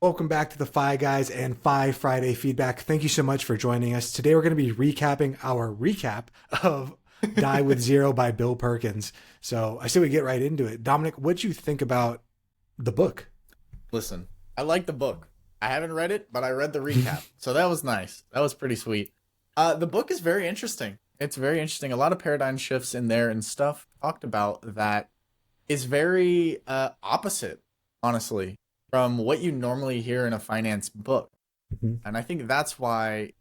Welcome back to the Fi Guys and Fi Friday feedback. Thank you so much for joining us. Today we're going to be recapping our recap of Die with Zero by Bill Perkins. So I say we get right into it. Dominic, what'd you think about the book? Listen, I like the book. I haven't read it, but I read the recap. So that was nice. That was pretty sweet. The book is very interesting. It's very interesting. A lot of paradigm shifts in there and stuff talked about that is very opposite, honestly, from what you normally hear in a finance book. Mhm. And I think that's why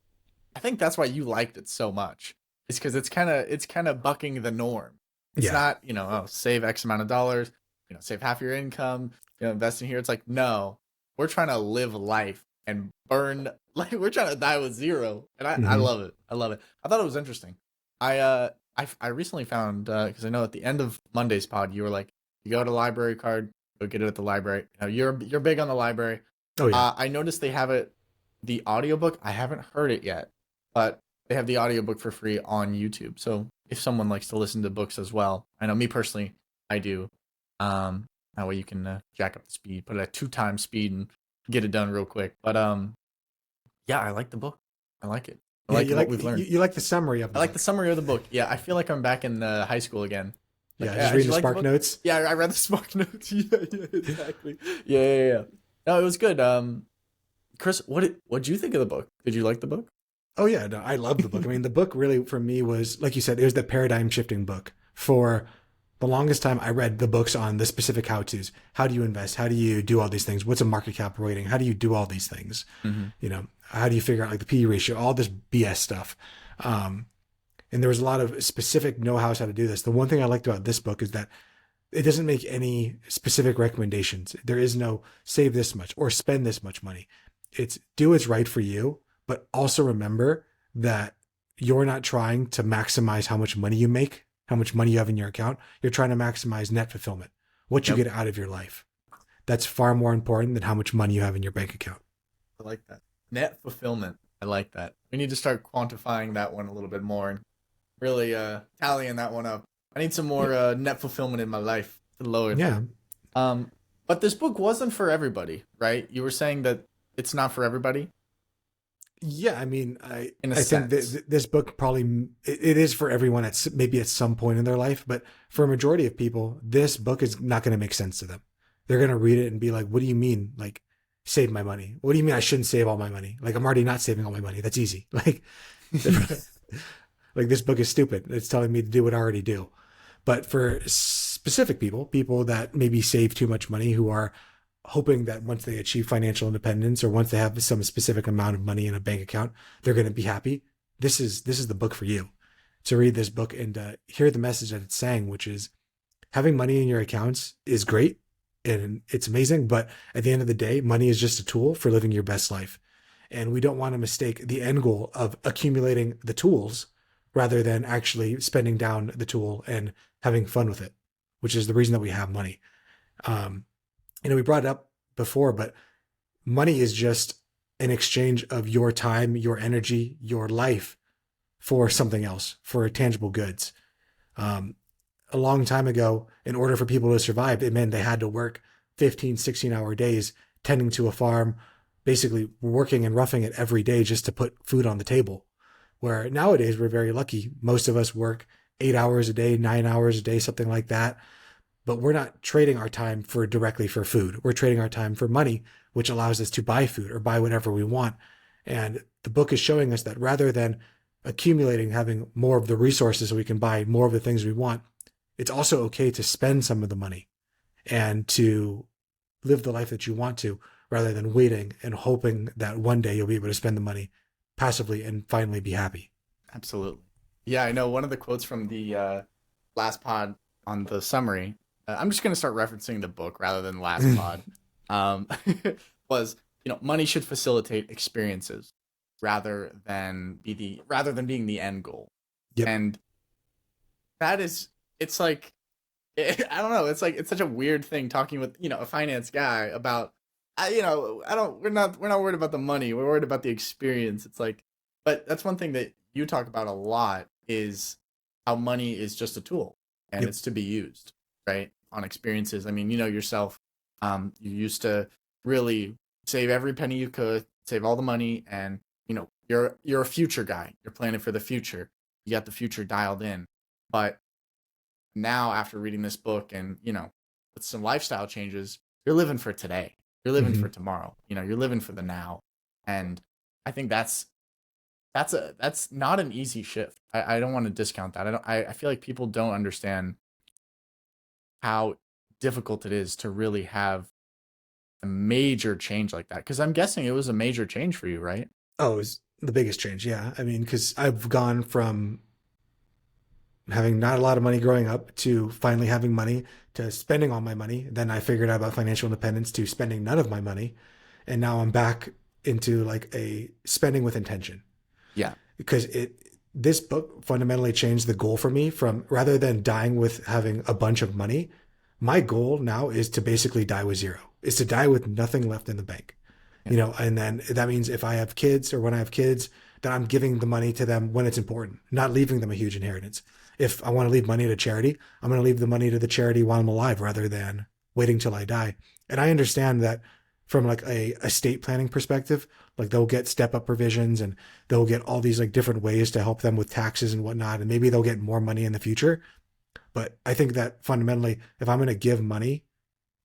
you liked it so much. It's because it's kind of bucking the norm. It's Yeah. not, save X amount of dollars, save half your income, invest in here. It's like, no, we're trying to live life and burn like we're trying to die with zero. And I Hmm. love it. I love it. I thought it was interesting. I recently found because I know at the end of Monday's pod you were like, you go to library card, go get it at the library. You're big on the library. Oh, yeah. I noticed they have it, the audiobook. I haven't heard it yet, but they have the audiobook for free on YouTube. So if someone likes to listen to books as well, I know me personally, I do. That way you can jack up the speed, put it at 2 times speed, and get it done real quick. But yeah, I like the book. I like it. I Yeah, like you what like we've learned. you like the summary of I the like the book. summary of the book. Yeah, I feel like I'm back in high school again. Like, Yeah, yeah, just did reading you the like the Spark book? Notes. Yeah, I read the Spark Notes. Yeah, exactly. Yeah. No, it was good. Chris, what'd you think of the book? Did you like the book? Oh, yeah, no, I love the book. I mean, the book really, for me, was, like you said, it was the paradigm shifting book. For the longest time, I read the books on the specific how to's. How do you invest? How do you do all these things? What's a market cap rating? How do you do all these things? Mm-hmm. How do you figure out like the P ratio, all this BS stuff. Um, and there was a lot of specific know-hows how to do this. The one thing I liked about this book is that it doesn't make any specific recommendations. There is no save this much or spend this much money. It's do what's right for you, but also remember that you're not trying to maximize how much money you make, how much money you have in your account. You're trying to maximize net fulfillment, what you Yep. get out of your life. That's far more important than how much money you have in your bank account. I like that. Net fulfillment. I like that. We need to start quantifying that one a little bit more and really tallying that one up. I need some more net fulfillment in my life. Good Lord. Yeah. Um, but this book wasn't for everybody, right? You were saying that it's not for everybody Yeah, I mean, in a I think that sense. this book probably it is for everyone at maybe at some point in their life, but for a majority of people, this book is not going to make sense to them. They're going to read it and be like, "What do you mean, like save my money? What do you mean I shouldn't save all my money? Like I'm already not saving all my money. That's easy." Like this book is stupid. It's telling me to do what I already do. But for specific people, people that maybe save too much money, who are hoping that once they achieve financial independence or once they have some specific amount of money in a bank account, they're going to be happy. This is the book for you. To read this book and hear the message that it's saying, which is having money in your accounts is great and it's amazing, but at the end of the day, money is just a tool for living your best life. And we don't want to mistake the end goal of accumulating the tools rather than actually spending down the tool and having fun with it, which is the reason that we have money. Um, we brought it up before, but money is just an exchange of your time, your energy, your life for something else, for tangible goods. Um, a long time ago, in order for people to survive, it meant they had to work 15, 16-hour days tending to a farm, basically working and roughing it every day just to put food on the table. Where nowadays we're very lucky. Most of us work 8 hours a day, 9 hours a day, something like that, but we're not trading our time for directly for food. We're trading our time for money, which allows us to buy food or buy whatever we want. And the book is showing us that rather than accumulating, having more of the resources so we can buy more of the things we want, it's also okay to spend some of the money and to live the life that you want to rather than waiting and hoping that one day you'll be able to spend the money passively and finally be happy. Absolutely. Yeah, I know one of the quotes from the last pod on the summary. I'm just gonna start referencing the book rather than last pod. Um, was money should facilitate experiences rather than being the end goal. Yep. And that is, it's like, I don't know. It's like it's such a weird thing talking with a finance guy about. I don't. We're not worried about the money. We're worried about the experience. It's like, but that's one thing that you talk about a lot is how money is just a tool and Yep. it's to be used, right? On experiences. I mean, you know yourself. You used to really save every penny you could, save all the money, and you're a future guy. You're planning for the future. You got the future dialed in. But now after reading this book and, with some lifestyle changes, you're living for today. You're living for tomorrow. You're living for the now. And I think that's not an easy shift. I don't want to discount that. I feel like people don't understand how difficult it is to really have a major change like that. Because I'm guessing it was a major change for you, right? Oh, it was the biggest change. Yeah. I mean, because I've gone from having not a lot of money growing up to finally having money to spending all my money. Then I figured out about financial independence to spending none of my money. And now I'm back into like a spending with intention. Yeah. Because this book fundamentally changed the goal for me from rather than dying with having a bunch of money, my goal now is to basically die with zero, is to die with nothing left in the bank. Yeah. And then that means if I have kids or when I have kids, that I'm giving the money to them when it's important, not leaving them a huge inheritance. If I want to leave money to charity, I'm going to leave the money to the charity while I'm alive rather than waiting till I die. And I understand that from like a estate planning perspective, like they'll get step up provisions and they'll get all these like different ways to help them with taxes and whatnot. And maybe they'll get more money in the future. But I think that fundamentally, if I'm going to give money,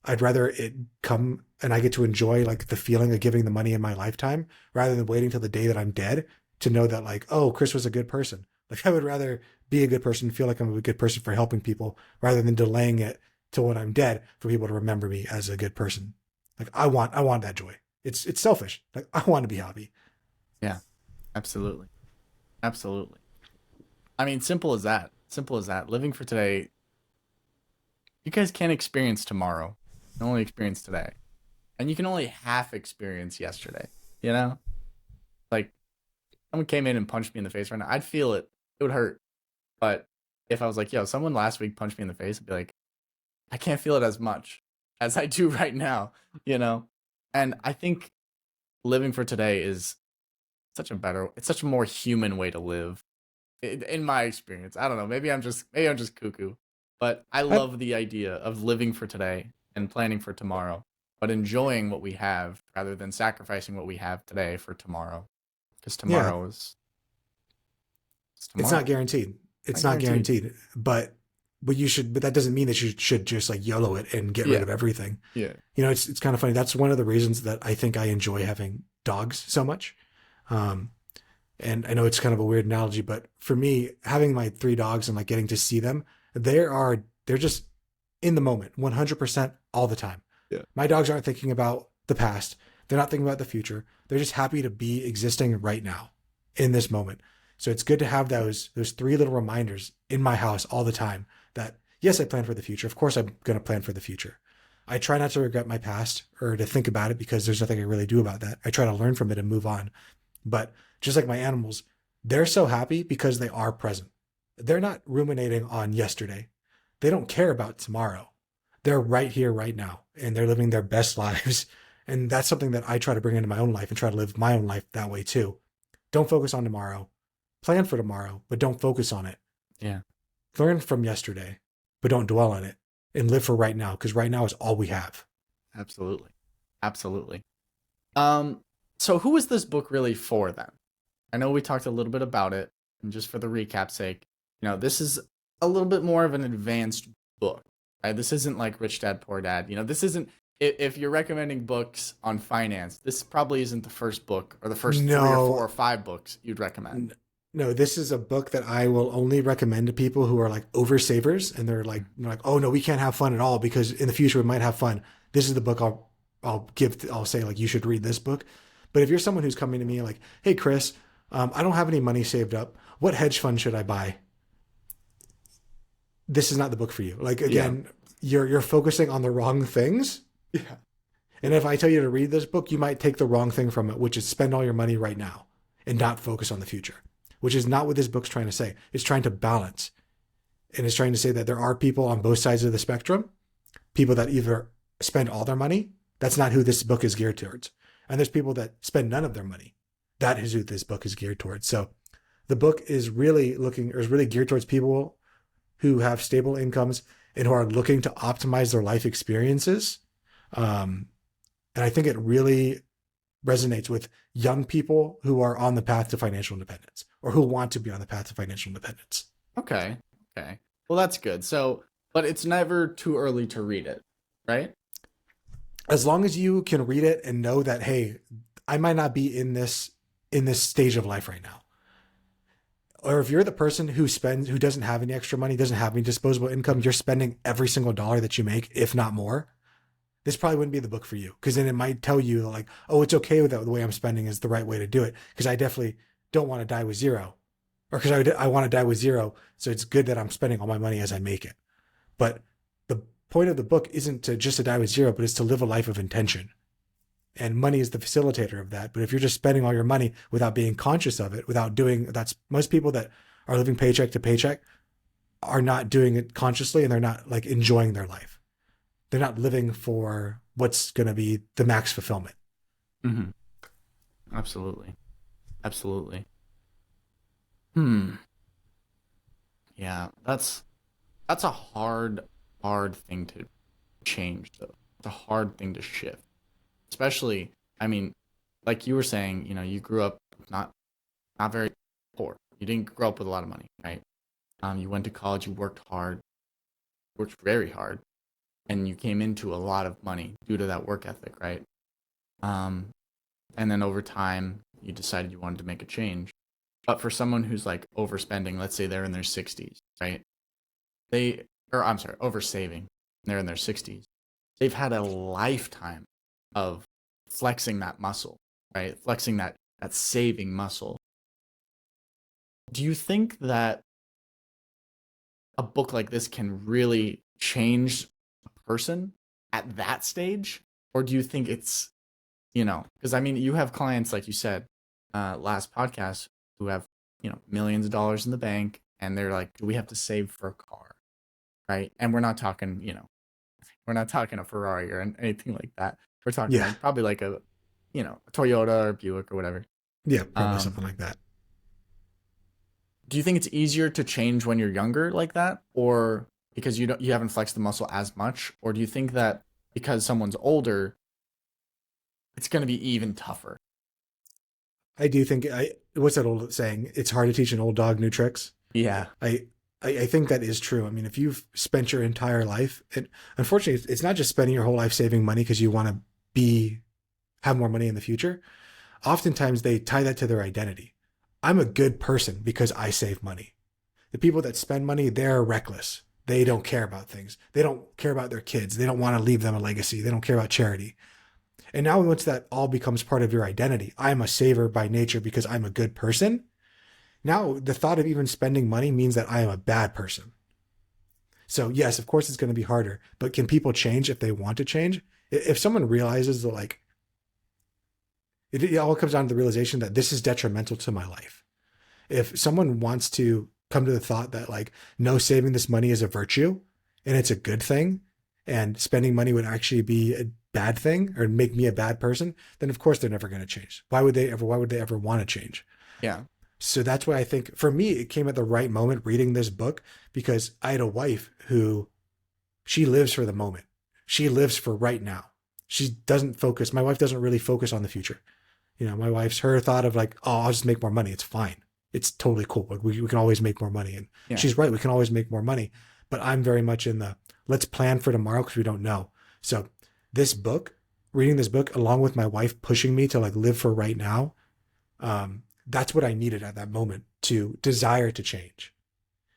I'd rather it come and I get to enjoy like the feeling of giving the money in my lifetime rather than waiting till the day that I'm dead to know that like, oh, Chris was a good person. Like I would rather be a good person, feel like I'm a good person for helping people rather than delaying it till when I'm dead for people to remember me as a good person. Like I want that joy. It's selfish. Like I want to be happy. Yeah, absolutely. Absolutely. I mean, simple as that. Simple as that. Living for today. You guys can't experience tomorrow. You can only experience today. And you can only half experience yesterday. Like someone came in and punched me in the face right now. I'd feel it. It would hurt. But if I was like, yo, someone last week punched me in the face, I'd be like, I can't feel it as much as I do right now, And I think living for today is it's such a more human way to live in my experience. I don't know. Maybe I'm just cuckoo, but I love the idea of living for today and planning for tomorrow, but enjoying what we have rather than sacrificing what we have today for tomorrow. Because tomorrow is tomorrow. It's not guaranteed. It's not guaranteed. But that doesn't mean that you should just like YOLO it and get rid of everything. Yeah. It's kind of funny. That's one of the reasons that I think I enjoy having dogs so much. And I know it's kind of a weird analogy, but for me, having my 3 dogs and like getting to see them, they're just in the moment 100% all the time. Yeah. My dogs aren't thinking about the past. They're not thinking about the future. They're just happy to be existing right now in this moment. So it's good to have those 3 little reminders in my house all the time that, yes, I plan for the future. Of course, I'm going to plan for the future. I try not to regret my past or to think about it because there's nothing I really do about that. I try to learn from it and move on. But just like my animals, they're so happy because they are present. They're not ruminating on yesterday. They don't care about tomorrow. They're right here, right now, and they're living their best lives. And that's something that I try to bring into my own life and try to live my own life that way too. Don't focus on tomorrow. Plan for tomorrow, but don't focus on it. Yeah. Learn from yesterday, but don't dwell on it and live for right now because right now is all we have. Absolutely. Absolutely. So who is this book really for then? I know we talked a little bit about it, and just for the recap's sake, this is a little bit more of an advanced book. Right? This isn't like Rich Dad, Poor Dad. This isn't, if you're recommending books on finance, this probably isn't the first book or the first 3 or 4 or 5 books you'd recommend. No, this is a book that I will only recommend to people who are like oversavers and they're like, oh no, we can't have fun at all because in the future we might have fun. This is the book I'll say like, you should read this book. But if you're someone who's coming to me like, hey, Chris, I don't have any money saved up. What hedge fund should I buy? This is not the book for you. Like, again, you're focusing on the wrong things. Yeah. And if I tell you to read this book, you might take the wrong thing from it, which is spend all your money right now and not focus on the future, which is not what this book's trying to say. It's trying to balance. And it's trying to say that there are people on both sides of the spectrum, people that either spend all their money. That's not who this book is geared towards. And there's people that spend none of their money. That is who this book is geared towards. So the book is really geared towards people who have stable incomes and who are looking to optimize their life experiences. And I think it really resonates with young people who are on the path to financial independence or who want to be on the path to financial independence. Okay. Okay. Well, that's good. So, but it's never too early to read it, right? As long as you can read it and know that, hey, I might not be in this stage of life right now. Or if you're the person who doesn't have any extra money, doesn't have any disposable income, you're spending every single dollar that you make, if not more, this probably wouldn't be the book for you. Because then it might tell you like, oh, it's okay with that. The way I'm spending is the right way to do it. Because I definitely don't want to die with zero, or because I want to die with zero. So it's good that I'm spending all my money as I make it. But the point of the book isn't to die with zero, but it's to live a life of intention. And money is the facilitator of that. But if you're just spending all your money without being conscious of it, without doing that's most people that are living paycheck to paycheck are not doing it consciously, and they're not like enjoying their life. They're not living for what's going to be the max fulfillment. Mm-hmm. Absolutely. Absolutely. Yeah, that's a hard thing to change though. It's a hard thing to shift. Especially, I mean, like you were saying, you grew up not very poor. You didn't grow up with a lot of money, right? You went to college, you worked hard, worked very hard, and you came into a lot of money due to that work ethic, right? And then over time, you decided you wanted to make a change. But for someone who's like overspending, let's say they're in their 60s, right? Oversaving, they're in their 60s. They've had a lifetime of flexing that muscle, right? Flexing that saving muscle. Do you think that a book like this can really change a person at that stage? Or do you think it's, because I mean, you have clients, like you said, last podcast, who have, millions of dollars in the bank, and they're like, do we have to save for a car? Right. And we're not talking, we're not talking a Ferrari or anything like that. We're talking Yeah. like probably like a Toyota or Buick or whatever. Yeah. Probably something like that. Do you think it's easier to change when you're younger like that, or because you haven't flexed the muscle as much, or do you think that because someone's older, it's going to be even tougher? I do think what's that old saying? It's hard to teach an old dog new tricks. Yeah. I think that is true. I mean, if you've spent your entire life, and unfortunately, it's not just spending your whole life saving money because you want to have more money in the future. Oftentimes they tie that to their identity. I'm a good person because I save money. The people that spend money, they're reckless. They don't care about things. They don't care about their kids. They don't want to leave them a legacy. They don't care about charity. And now once that all becomes part of your identity, I'm a saver by nature because I'm a good person. Now the thought of even spending money means that I am a bad person. So yes, of course it's going to be harder, but can people change if they want to change? If someone realizes that like, it all comes down to the realization that this is detrimental to my life. If someone wants to come to the thought that like, no, saving this money is a virtue and it's a good thing, and spending money would actually be a bad thing or make me a bad person, then of course they're never going to change. Why would they ever want to change? Yeah. So that's why I think for me, it came at the right moment reading this book, because I had a wife who she lives for the moment. She lives for right now. My wife doesn't really focus on the future. My wife's her thought of like, oh, I'll just make more money. It's fine. It's totally cool. Like we can always make more money. And Yeah. she's right. We can always make more money. But I'm very much in the let's plan for tomorrow because we don't know. So reading this book along with my wife pushing me to like live for right now, that's what I needed at that moment to desire to change.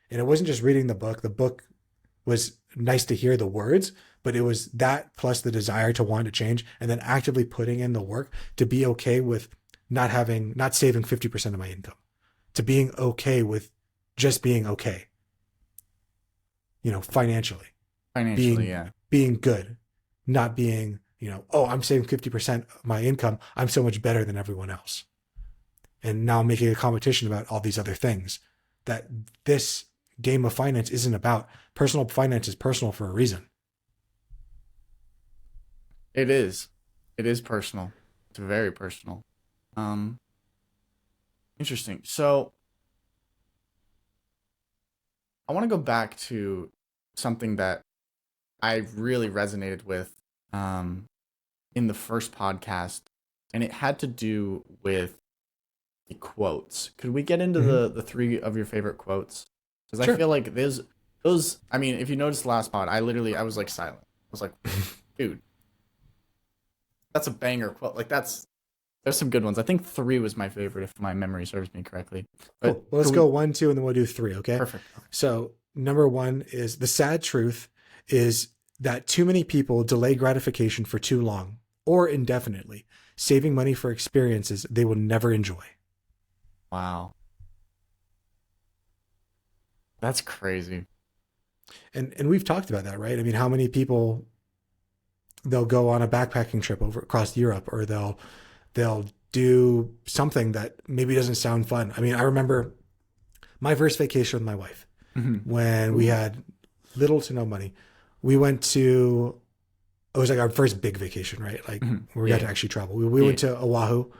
And it wasn't just reading the book. The book was nice to hear the words, but it was that plus the desire to want to change, and then actively putting in the work to be okay with not saving 50% of my income, to being okay with just being okay, financially, Yeah. being good, not being, oh, I'm saving 50% of my income. I'm so much better than everyone else. And now I'm making a competition about all these other things. That this game of finance isn't about. Personal finance is personal for a reason. It is. It is personal. It's very personal. Interesting. So I want to go back to something that I really resonated with in the first podcast and it had to do with the quotes. Could we get into Hmm. the three of your favorite quotes? Because I Sure. feel like there's those. I mean, if you noticed the last pod, I was like silent. I was like, dude, that's a banger quote. Like there's some good ones. I think three was my favorite if my memory serves me correctly. But Cool. Well, let's could go we? one, two, and then we'll do three. Okay. Perfect. Okay. So number one is the sad truth is that too many people delay gratification for too long or indefinitely, saving money for experiences they will never enjoy. Wow, that's crazy. And we've talked about that, right? I mean, how many people they'll go on a backpacking trip over across Europe, or they'll do something that maybe doesn't sound fun. I mean, I remember my first vacation with my wife Mhm. when we Ooh. had little to no money. We went to it was like our first big vacation, right? Like Mhm. where we got to Yeah. actually travel. We Yeah. went to Oahu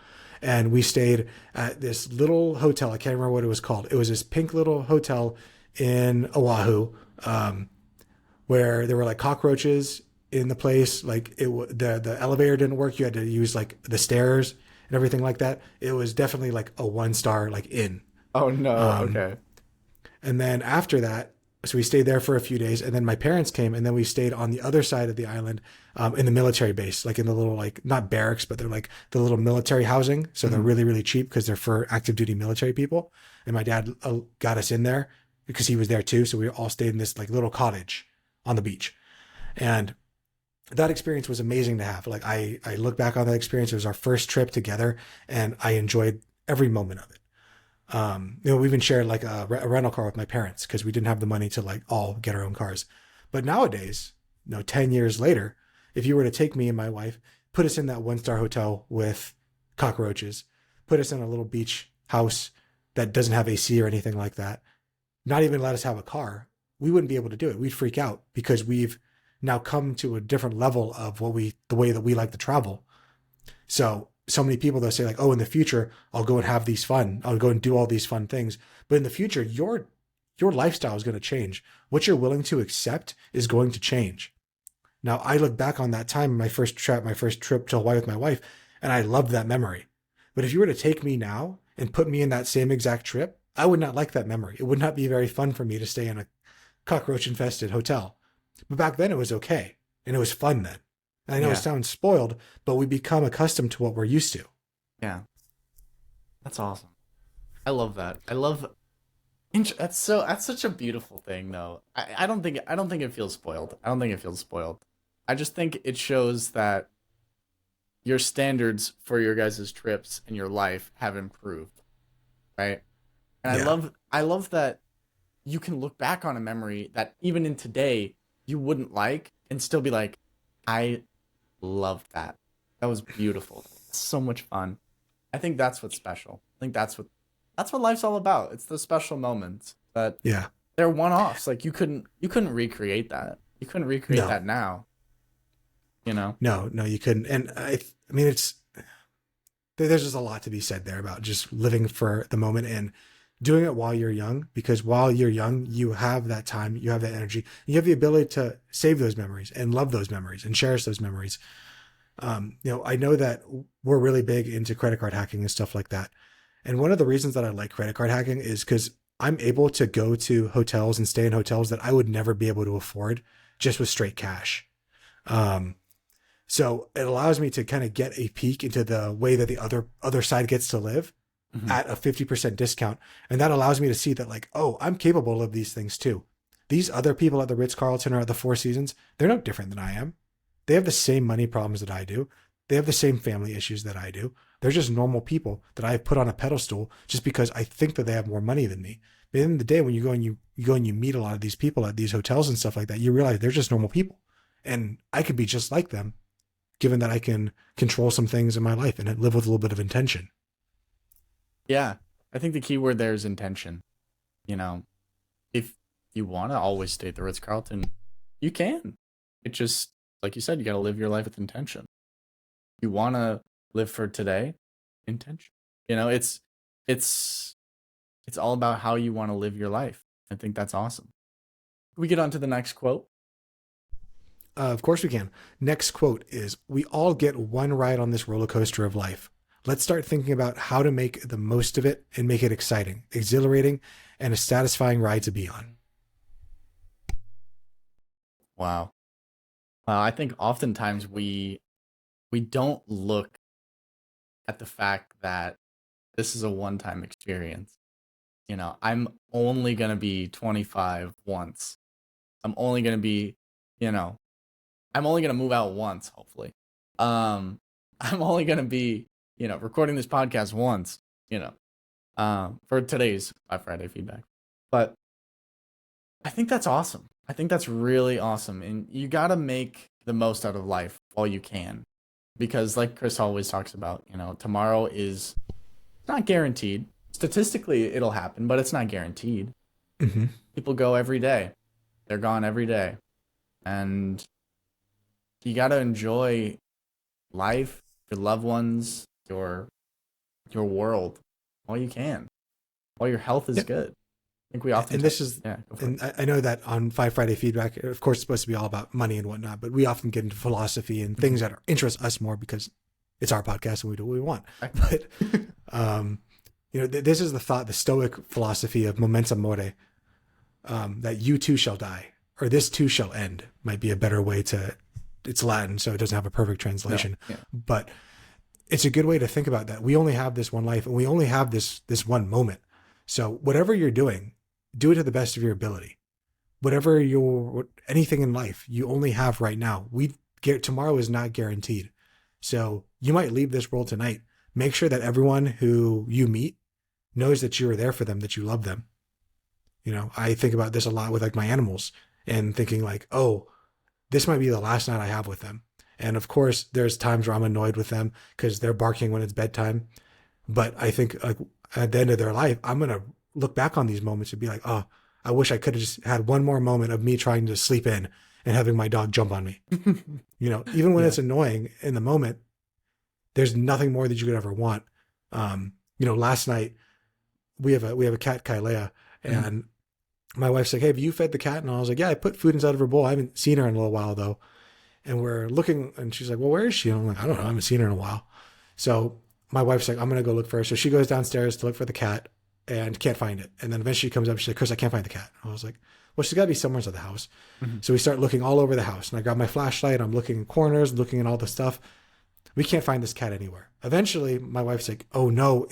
and we stayed at this little hotel. I can't remember what it was called. It was this pink little hotel in Oahu, um, where there were like cockroaches in the place. Like the elevator didn't work. You had to use like the stairs and everything like that. It was definitely like a 1 star like inn. Oh no. Um, Okay. and then after that, so we stayed there for a few days, and then my parents came, and then we stayed on the other side of the island, in the military base, like in the little like not barracks, but they're like the little military housing. So they're Mhm. really cheap because they're for active duty military people. And my dad got us in there because he was there too. So we all stayed in this like little cottage on the beach, and that experience was amazing to have. Like I look back on that experience. It was our first trip together, and I enjoyed every moment of it. We even shared like a rental car with my parents because we didn't have the money to like all get our own cars. But nowadays, 10 years later, if you were to take me and my wife, put us in that 1 star hotel with cockroaches, put us in a little beach house that doesn't have AC or anything like that, not even let us have a car, we wouldn't be able to do it. We'd freak out because we've now come to a different level of the way that we like to travel. So many people they'll say like, oh, in the future I'll go and have these fun. I'll go and do all these fun things. But in the future, your lifestyle is going to change. What you're willing to accept is going to change. Now I look back on that time, my first trip to Hawaii with my wife, and I loved that memory. But if you were to take me now and put me in that same exact trip, I would not like that memory. It would not be very fun for me to stay in a cockroach infested hotel. But back then it was okay. And it was fun then. And I know it Yeah. sounds spoiled, but we become accustomed to what we're used to. Yeah. That's awesome. I love that. I love that's such a beautiful thing though. I don't think it feels spoiled. I don't think it feels spoiled. I just think it shows that your standards for your guys' trips and your life have improved, right? And Yeah. I love that you can look back on a memory that even in today you wouldn't like and still be like, I loved that. That was beautiful. So much fun. I think that's what's special. I think that's what life's all about. It's the special moments that Yeah. they're one-offs. Like you couldn't recreate that. You couldn't recreate No. that now, you know? No, you couldn't. And I mean, there's just a lot to be said there about just living for the moment and doing it while you're young, because while you're young, you have that time, you have that energy, you have the ability to save those memories and love those memories and cherish those memories. I know that we're really big into credit card hacking and stuff like that. And one of the reasons that I like credit card hacking is because I'm able to go to hotels and stay in hotels that I would never be able to afford just with straight cash. Um, so it allows me to kind of get a peek into the way that the other side gets to live Hmm. at a 50% discount. And that allows me to see that like, oh, I'm capable of these things too. These other people at the Ritz-Carlton or at the Four Seasons, they're no different than I am. They have the same money problems that I do. They have the same family issues that I do. They're just normal people that I've put on a pedestal just because I think that they have more money than me. But at the end of the day, when you go and you meet a lot of these people at these hotels and stuff like that, you realize they're just normal people. And I could be just like them, given that I can control some things in my life and live with a little bit of intention. Yeah. I think the key word there is intention. You know, if you want to always stay at the Ritz Carlton, you can. It just, like you said, you got to live your life with intention. You want to live for today, intention. You know, it's it's all about how you want to live your life. I think that's awesome. We get on to the next quote. Of course we can. Next quote is, "We all get one ride on this roller coaster of life. Let's start thinking about how to make the most of it and make it exciting, exhilarating, and a satisfying ride to be on." Wow. I think oftentimes we don't look at the fact that this is a one-time experience. I'm only gonna be 25 once. I'm only gonna be, you know, I'm only gonna move out once, hopefully. I'm only gonna be, recording this podcast once, for today's Black Friday feedback. But I think that's awesome. I think that's really awesome. And you gotta make the most out of life while you can. Because like Chris always talks about, tomorrow is not guaranteed. Statistically, it'll happen, but it's not guaranteed. Mm-hmm. People go every day. They're gone every day. And you got to enjoy life, your loved ones, your world while you can, while your health is good. I think we often and this is go for and it. I know that on Five Friday feedback, of course, it's supposed to be all about money and whatnot, but we often get into philosophy and things that interest us more because it's our podcast and we do what we want. But this is the thought, the Stoic philosophy of momentum mori, that you too shall die, or this too shall end, might be a better way to. It's Latin, so it doesn't have a perfect translation, but it's a good way to think about that. We only have this one life, and we only have this one moment. So whatever you're doing, do it to the best of your ability. Whatever anything in life you only have right now. Tomorrow is not guaranteed. So you might leave this world tonight. Make sure that everyone who you meet knows that you are there for them, that you love them. I think about this a lot with like my animals and thinking like, oh, this might be the last night I have with them. And of course, there's times where I'm annoyed with them because they're barking when it's bedtime. But I think like at the end of their life, I'm going to look back on these moments and be like, oh, I wish I could have just had one more moment of me trying to sleep in and having my dog jump on me. Even when it's annoying in the moment, there's nothing more that you could ever want. Last night we have a cat, Kailea, and my wife's like, "Hey, have you fed the cat?" And I was like, "Yeah, I put food inside of her bowl. I haven't seen her in a little while though." And we're looking, and she's like, "Well, where is she?" And I'm like, "I don't know. I haven't seen her in a while." So my wife's like, "I'm going to go look for her." So she goes downstairs to look for the cat and can't find it. And then eventually she comes up, she's like, "Chris, I can't find the cat." And I was like, "Well, she's got to be somewhere in the house." So we start looking all over the house, and I grab my flashlight. I'm looking in corners, looking at all the stuff. We can't find this cat anywhere. Eventually my wife's like, "Oh no,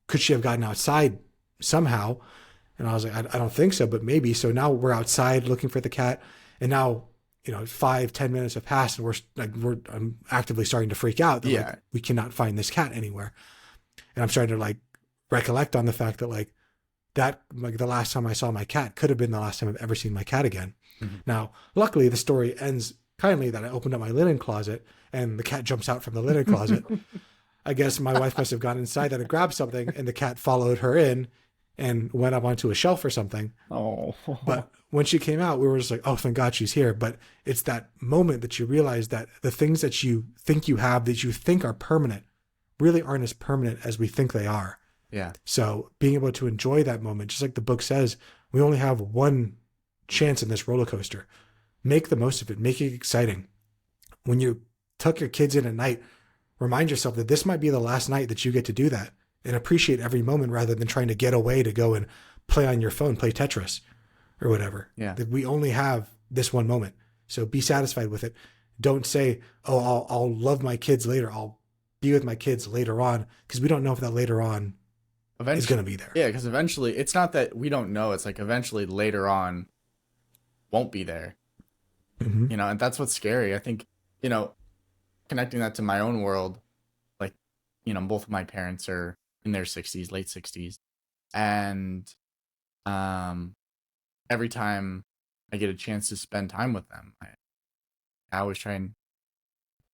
could she have gotten outside somehow?" And I was like, I don't think so, but maybe. So now we're outside looking for the cat. And now, 5-10 minutes have passed and I'm actively starting to freak out that like, we cannot find this cat anywhere. And I'm starting to like recollect on the fact that like that, like the last time I saw my cat could have been the last time I've ever seen my cat again. Now, luckily the story ends kindly that I opened up my linen closet and the cat jumps out from the linen closet. I guess my wife must have gone inside there to grab something and the cat followed her in and went up onto a shelf or something. Oh. But when she came out, we were just like, oh, thank God she's here. But it's that moment that you realize that the things that you think you have, that you think are permanent, really aren't as permanent as we think they are. Yeah. So being able to enjoy that moment, just like the book says, we only have one chance in this roller coaster. Make the most of it. Make it exciting. When you tuck your kids in at night, remind yourself that this might be the last night that you get to do that. And appreciate every moment rather than trying to get away to go and play on your phone, play Tetris or whatever. Yeah. That we only have this one moment. So be satisfied with it. Don't say, oh, I'll love my kids later. I'll be with my kids later on, because we don't know if that later on is going to be there. Yeah, because eventually, it's not that we don't know. It's like eventually later on won't be there. And that's what's scary. I think, connecting that to my own world, like, both of my parents are in their 60s, late 60s. And every time I get a chance to spend time with them, I always try and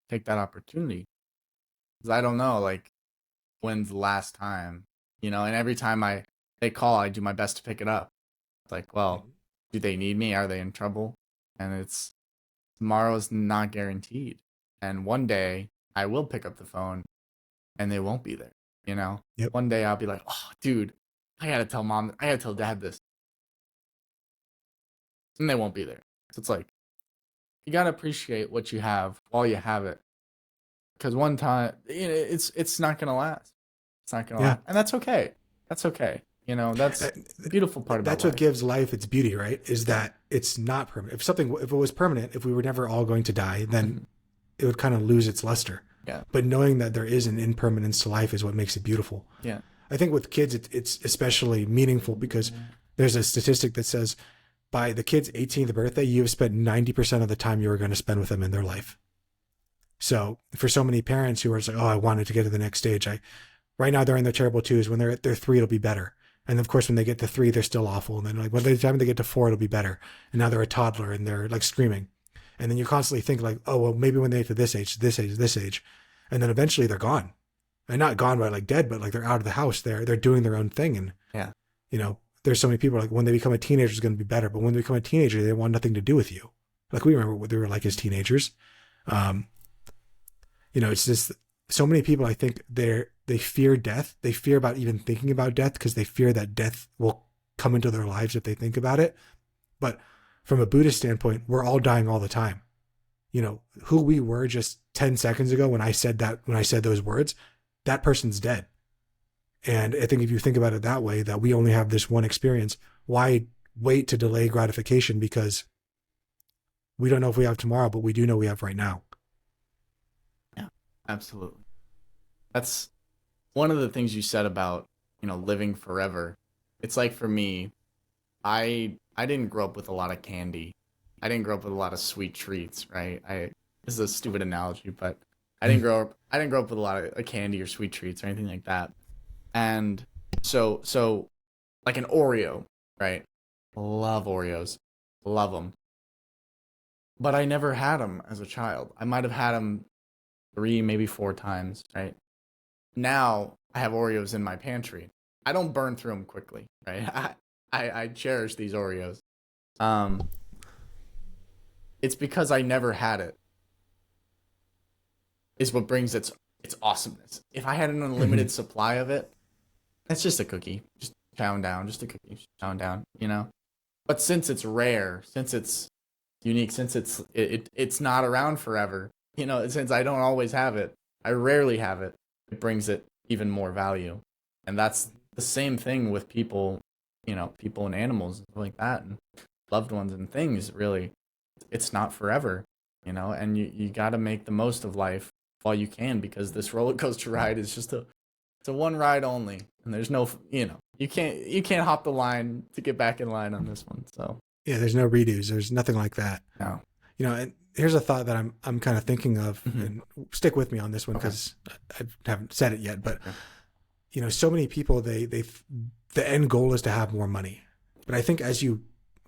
take that opportunity. Because I don't know, like, when's the last time, and every time they call, I do my best to pick it up. It's like, well, do they need me? Are they in trouble? And tomorrow's not guaranteed. And one day I will pick up the phone and they won't be there. Yep. One day I'll be like, oh, dude, I gotta tell mom, I gotta tell dad this. And they won't be there. So it's like, you gotta appreciate what you have while you have it, because one time, it's not gonna last. It's not gonna Yeah. last, and that's okay. That's okay. Uh, That's the beautiful part about That's what life. gives life its beauty, right? Is Yeah. that it's not permanent. If it was permanent, if we were never all going to die, then Mhm. it would kind of lose its luster. Yeah. But knowing that there is an impermanence to life is what makes it beautiful. Yeah. I think with kids, it's especially meaningful because there's a statistic that says by the kid's 18th birthday, you have spent 90% of the time you were going to spend with them in their life. So for so many parents who are just like, oh, I wanted to get to the next stage. Right now they're in their terrible twos. When they're at their three, it'll be better. And of course, when they get to three, they're still awful. And then like, by the time they get to four, it'll be better. And now they're a toddler and they're like screaming. And then you constantly think like, oh, well, maybe when they get to this age, this age, this age. And then eventually they're gone. And not gone by like dead, but like they're out of the house. They're doing their own thing. And, Yeah. there's so many people like when they become a teenager, it's going to be better. But when they become a teenager, they want nothing to do with you. Like we remember what they were like as teenagers. Um, it's just so many people, I think they fear death. They fear about even thinking about death because they fear that death will come into their lives if they think about it. But from a Buddhist standpoint, we're all dying all the time. Who we were just 10 seconds ago when I said those words, that person's dead. And I think if you think about it that way, that we only have this one experience, why wait to delay gratification? Because we don't know if we have tomorrow, but we do know we have right now. Yeah. Absolutely. That's one of the things you said about, living forever. It's like for me, I didn't grow up with a lot of candy. I didn't grow up with a lot of sweet treats, right? This is a stupid analogy, but I didn't grow up with a lot of candy or sweet treats or anything like that. And so like an Oreo, right? Love Oreos. Love them. But I never had them as a child. I might have had them 3, maybe 4 times, right? Now I have Oreos in my pantry. I don't burn through them quickly, right? I cherish these Oreos. It's because I never had it. Is what brings its awesomeness. If I had an unlimited supply of it, it's just a cookie, just chowing down, just a cookie, just chowing down, But since it's rare, since it's unique, since it's not around forever, since I don't always have it, I rarely have it. It brings it even more value, and that's the same thing with people, people and animals and stuff like that, and loved ones and things. Really, it's not forever, and you got to make the most of life while you can, because this roller coaster ride is just it's a one ride only, and there's no, you can't hop the line to get back in line on this one. So Yeah, there's no redos. There's nothing like that. no. And here's a thought that I'm kind of thinking of, and stick with me on this one Okay. because I haven't said it yet. But so many people the end goal is to have more money, but I think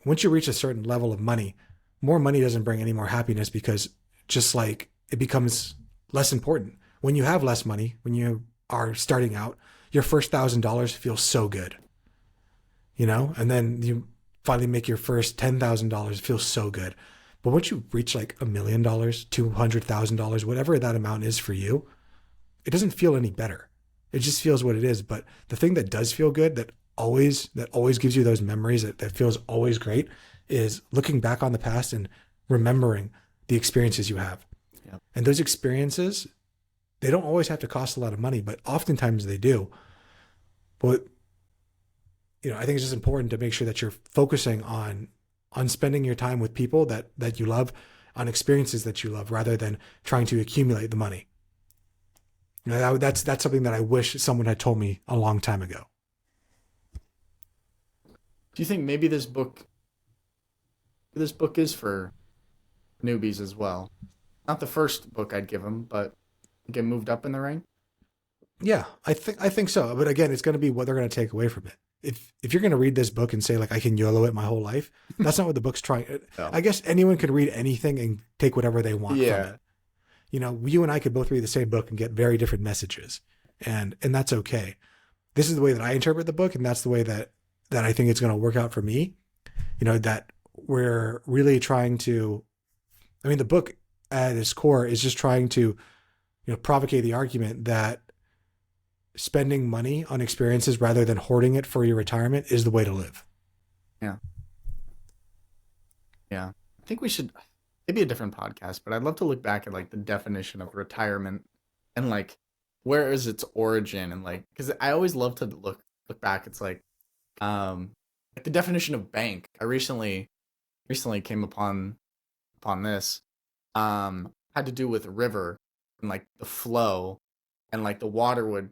once you reach a certain level of money, more money doesn't bring any more happiness, because just like it becomes less important when you have less money. When you are starting out, your first $1,000 feels so good, and then you finally make your first $10,000, it feels so good. But once you reach like $1 million, $200,000, whatever that amount is for you, it doesn't feel any better. It just feels what it is. But the thing that does feel good, that always gives you those memories, that feels always great, is looking back on the past and remembering the experiences you have. Yep. And those experiences, they don't always have to cost a lot of money, but oftentimes they do. But I think it's just important to make sure that you're focusing on spending your time with people that you love, on experiences that you love, rather than trying to accumulate the money. That's something that I wish someone had told me a long time ago. Do you think maybe this book is for newbies as well? Not the first book I'd give them, but get moved up in the rank. Yeah, I think so. But again, it's going to be what they're going to take away from it. If you're going to read this book and say like I can YOLO it my whole life, that's not what the book's trying. No. I guess anyone could read anything and take whatever they want from it. You and I could both read the same book and get very different messages, and that's okay. This is the way that I interpret the book, and that's the way that I think it's going to work out for me. That we're really trying to. I mean, the book at its core is just trying to, provocate the argument that spending money on experiences rather than hoarding it for your retirement is the way to live. Yeah. I think we should maybe a different podcast, but I'd love to look back at like the definition of retirement and like where is its origin and like because I always love to look back. It's like the definition of bank. I recently came upon this had to do with a river and like the flow and like the water would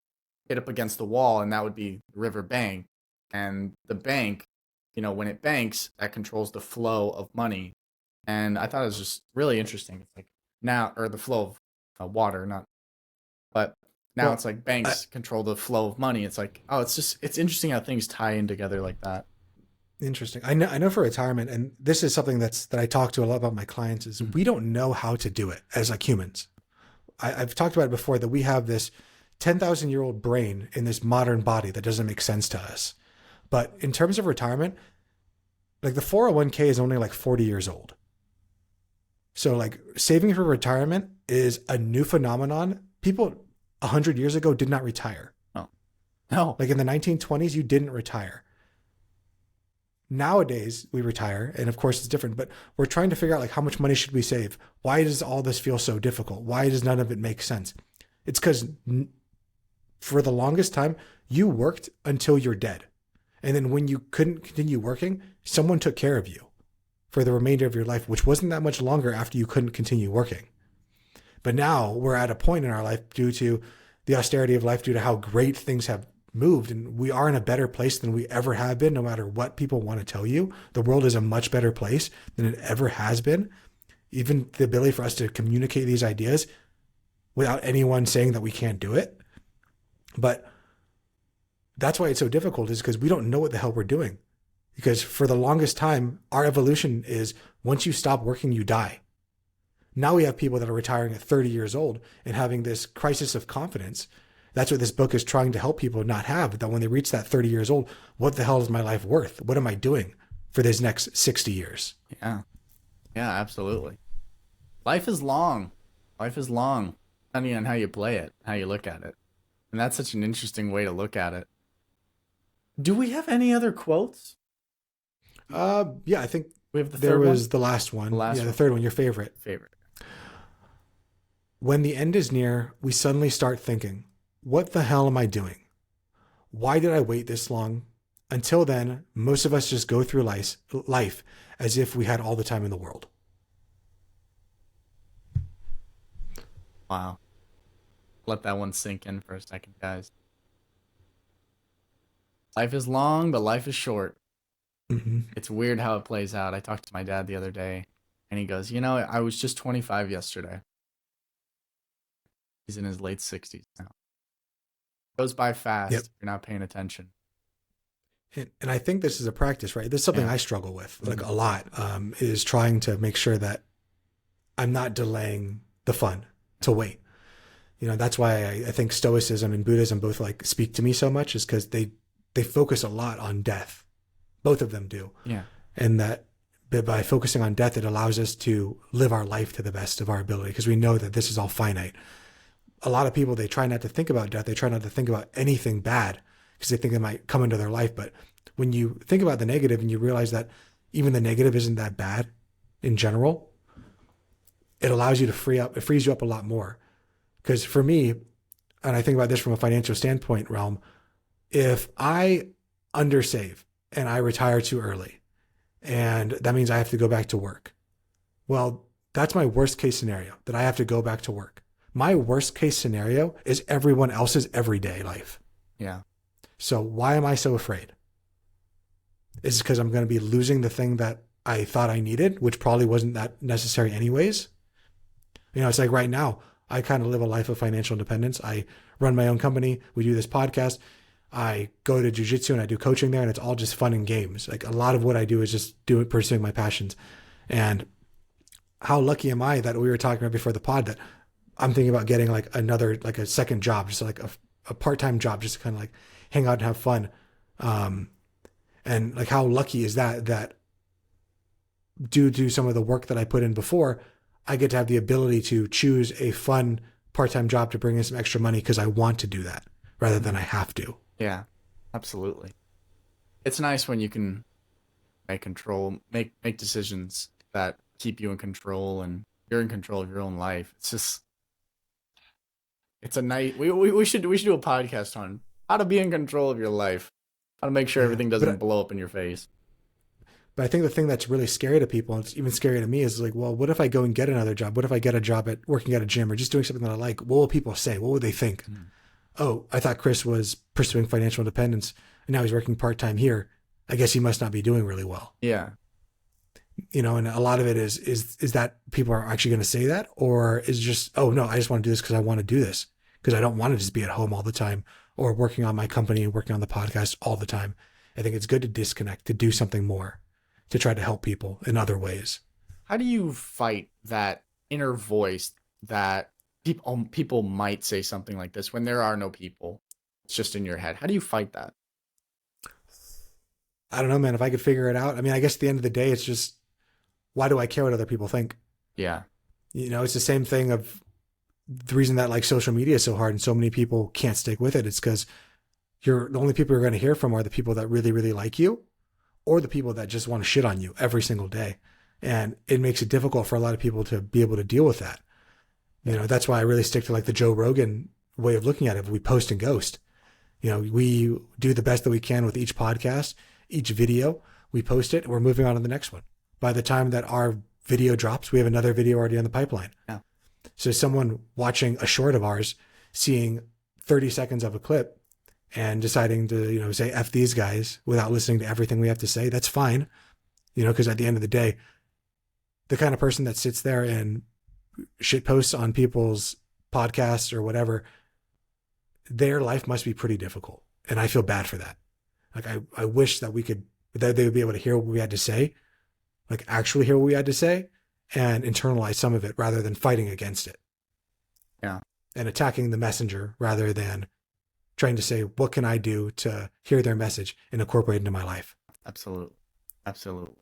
hit up against the wall and that would be the river bank and the bank, when it banks, that controls the flow of money. And I thought it was just really interesting. It's like now, or the flow of water, not, but now Well, it's like I, banks control the flow of money. It's like, oh, it's interesting how things tie in together like that. Interesting. I know for retirement, and this is something that I talk to a lot about my clients, is we don't know how to do it as like humans. I've talked about it before that we have this 10,000-year-old brain in this modern body that doesn't make sense to us. But in terms of retirement, like the 401k is only like 40 years old. So like saving for retirement is a new phenomenon. People 100 years ago did not retire. Oh, no. Like in the 1920s, you didn't retire. Nowadays we retire, and of course it's different, but we're trying to figure out like how much money should we save? Why does all this feel so difficult? Why does none of it make sense? It's because for the longest time you worked until you're dead. And then when you couldn't continue working, someone took care of you for the remainder of your life, which wasn't that much longer after you couldn't continue working. But now we're at a point in our life due to the austerity of life, due to how great things have moved, and we are in a better place than we ever have been. No matter what people want to tell you, the world is a much better place than it ever has been. Even the ability for us to communicate these ideas without anyone saying that we can't do it. But that's why it's so difficult, is because we don't know what the hell we're doing. Because for the longest time, our evolution is once you stop working, you die. Now we have people that are retiring at 30 years old and having this crisis of confidence. That's what this book is trying to help people not have, that when they reach that 30 years old, what the hell is my life worth? What am I doing for this next 60 years? Yeah. Yeah, absolutely. Life is long. Life is long, depending on how you play it, how you look at it. And that's such an interesting way to look at it. Do we have any other quotes? Yeah, I think We have the there third one. was the last one. The last yeah, the one. third one, your favorite. Favorite. When the end is near, we suddenly start thinking, what the hell am I doing? Why did I wait this long? Until then, most of us just go through life as if we had all the time in the world. Wow. Let that one sink in for a second, guys. Life is long, but life is short. Mm-hmm. It's weird how it plays out. I talked to my dad the other day, and he goes, I was just 25 yesterday. He's in his late 60s now. Goes by fast Yep. if you're not paying attention. And I think this is a practice, right? This is something Yeah. I struggle with like a lot, is trying to make sure that I'm not delaying the fun to wait. That's why I think Stoicism and Buddhism both like speak to me so much, is because they focus a lot on death. Both of them do. Yeah. And that by focusing on death, it allows us to live our life to the best of our ability, because we know that this is all finite. A lot of people, they try not to think about death. They try not to think about anything bad because they think it might come into their life. But when you think about the negative and you realize that even the negative isn't that bad in general, it allows you to it frees you up a lot more. Because for me, and I think about this from a financial standpoint realm, if I undersave and I retire too early, and that means I have to go back to work, well, that's my worst case scenario, that I have to go back to work. My worst case scenario is everyone else's everyday life. Yeah. So why am I so afraid? Is it because I'm going to be losing the thing that I thought I needed, which probably wasn't that necessary anyways? It's like right now, I kind of live a life of financial independence. I run my own company. We do this podcast. I go to jiu-jitsu and I do coaching there, and it's all just fun and games. Like a lot of what I do is just pursuing my passions. And how lucky am I that we were talking about before the pod that I'm thinking about getting like a second job, just like a part-time job, just to kind of like hang out and have fun. And like how lucky is that due to some of the work that I put in before, I get to have the ability to choose a fun part-time job to bring in some extra money because I want to do that rather than I have to. Yeah, absolutely. It's nice when you can make decisions that keep you in control, and you're in control of your own life. It's a night. We should do a podcast on how to be in control of your life, how to make sure Yeah. everything doesn't blow up in your face. But I think the thing that's really scary to people, and it's even scary to me, is like, well, what if I go and get another job? What if I get a job at working at a gym or just doing something that I like? What will people say? What would they think? Oh, I thought Chris was pursuing financial independence and now he's working part-time here. I guess he must not be doing really well. Yeah. And a lot of it is that people are actually going to say that, or is just, oh no, I just want to do this because I want to do this, because I don't want to just be at home all the time or working on my company and working on the podcast all the time. I think it's good to disconnect, to do something more, to try to help people in other ways. How do you fight that inner voice that people might say something like this when there are no people? It's just in your head. How do you fight that? I don't know, man. If I could figure it out, I mean, I guess at the end of the day, it's just, why do I care what other people think? Yeah. It's the same thing of the reason that like social media is so hard and so many people can't stick with it. It's because the only people you're going to hear from are the people that really, really like you, or the people that just want to shit on you every single day. And it makes it difficult for a lot of people to be able to deal with that. That's why I really stick to like the Joe Rogan way of looking at it. We post and ghost. We do the best that we can with each podcast, each video. We post it and we're moving on to the next one. By the time that our video drops, we have another video already on the pipeline. Yeah. So someone watching a short of ours, seeing 30 seconds of a clip and deciding to, say F these guys without listening to everything we have to say, that's fine. Because at the end of the day, the kind of person that sits there and shit posts on people's podcasts or whatever, their life must be pretty difficult. And I feel bad for that. Like I wish that they would be able to hear what we had to say, like actually hear what we had to say and internalize some of it rather than fighting against it. Yeah. And attacking the messenger rather than trying to say, what can I do to hear their message and incorporate it into my life? Absolutely. Absolutely.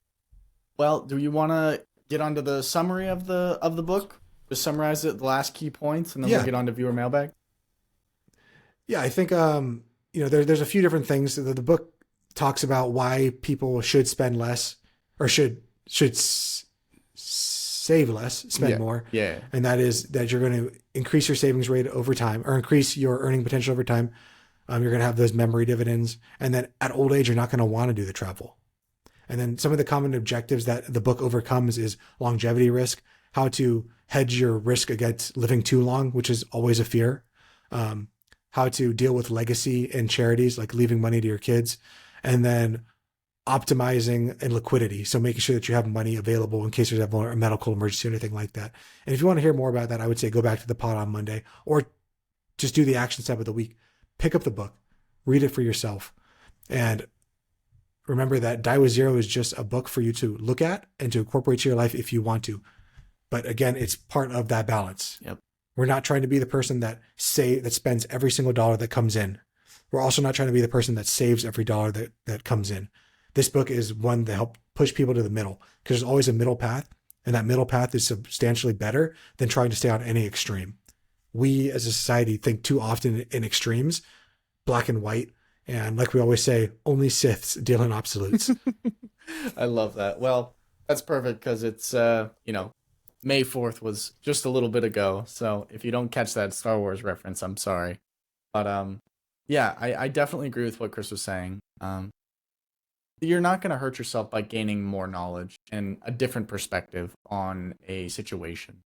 Well, do you want to get onto the summary of the book? Just summarize it, the last key points, and then we'll get on to viewer mailbag. Yeah, I think there's a few different things. The book talks about why people should spend less or should save less, spend more. Yeah. And that is that you're going to increase your savings rate over time, or increase your earning potential over time. You're going to have those memory dividends. And then at old age, you're not going to want to do the travel. And then some of the common objectives that the book overcomes is longevity risk, how to hedge your risk against living too long, which is always a fear. How to deal with legacy and charities, like leaving money to your kids, and then optimizing and liquidity. So making sure that you have money available in case there's a medical emergency or anything like that. And if you want to hear more about that, I would say go back to the pod on Monday, or just do the action step of the week. Pick up the book, read it for yourself. And remember that Die with Zero is just a book for you to look at and to incorporate to your life if you want to. But again, it's part of that balance. Yep. We're not trying to be the person that spends every single dollar that comes in. We're also not trying to be the person that saves every dollar that comes in. This book is one that helps push people to the middle, because there's always a middle path, and that middle path is substantially better than trying to stay on any extreme. We as a society think too often in extremes, black and white, and like we always say, only Siths deal in absolutes. I love that. Well, that's perfect, because it's May 4th was just a little bit ago. So if you don't catch that Star Wars reference, I'm sorry. But yeah, I definitely agree with what Chris was saying. You're not going to hurt yourself by gaining more knowledge and a different perspective on a situation,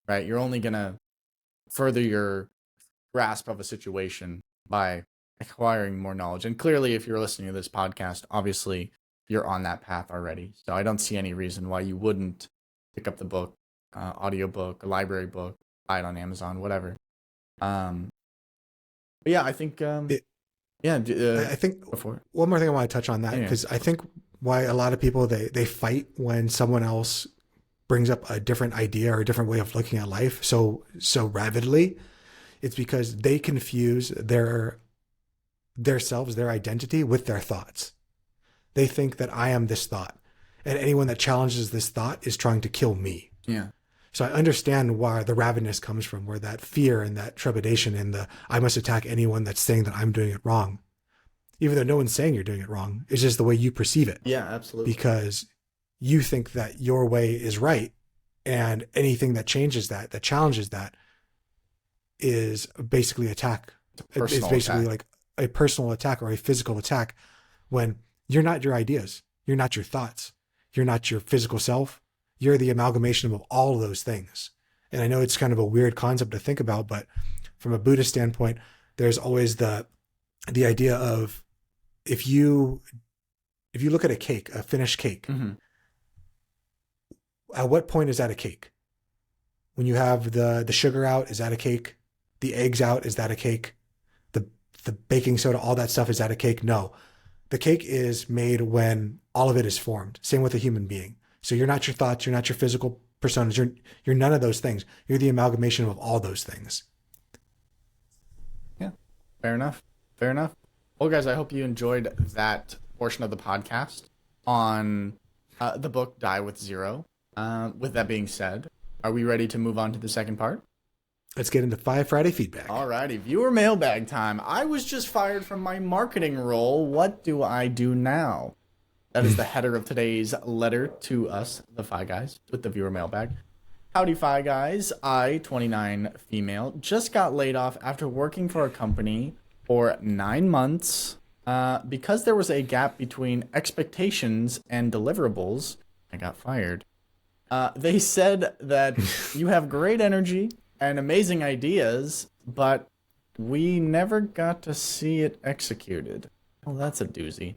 right? You're only going to further your grasp of a situation by acquiring more knowledge. And clearly, if you're listening to this podcast, obviously you're on that path already. So I don't see any reason why you wouldn't pick up the book. Audiobook, a library book, buy it on Amazon, whatever. But yeah, I think I think before. One more thing I want to touch on that, because I think why a lot of people they fight when someone else brings up a different idea or a different way of looking at life so rapidly. It's because they confuse their selves, their identity, with their thoughts. They think that I am this thought, and anyone that challenges this thought is trying to kill me. Yeah. So I understand where the rabidness comes from, where that fear and that trepidation and I must attack anyone that's saying that I'm doing it wrong. Even though no one's saying you're doing it wrong. It's just the way you perceive it. Yeah, absolutely. Because you think that your way is right And anything that changes that, that challenges that, is basically attack. It's basically like a personal attack or a physical attack, when you're not your ideas, you're not your thoughts, you're not your physical self, you're the amalgamation of all of those things. And I know it's kind of a weird concept to think about, but from a Buddhist standpoint, there's always the idea of, if you look at a cake, a finished cake, at what point is that a cake? When you have the sugar out, is that a cake? The eggs out, is that a cake? The baking soda, all that stuff, is that a cake? No. The cake is made when all of it is formed. Same with a human being. So you're not your thoughts, you're not your physical personas, you're none of those things. You're the amalgamation of all those things. Yeah. Fair enough. Fair enough. Well, guys, I hope you enjoyed that portion of the podcast on the book Die with Zero. With that being said, are we ready to move on to the second part? Let's get into 5 Friday feedback. Alrighty, viewer mailbag time. I was just fired from my marketing role. What do I do now? That is the header of today's letter to us, the Fi Guys, with the viewer mailbag. Howdy, Fi Guys. I, 29 female, just got laid off after working for a company for 9 months. Because there was a gap between expectations and deliverables, I got fired. They said that you have great energy and amazing ideas, but we never got to see it executed. Well, that's a doozy.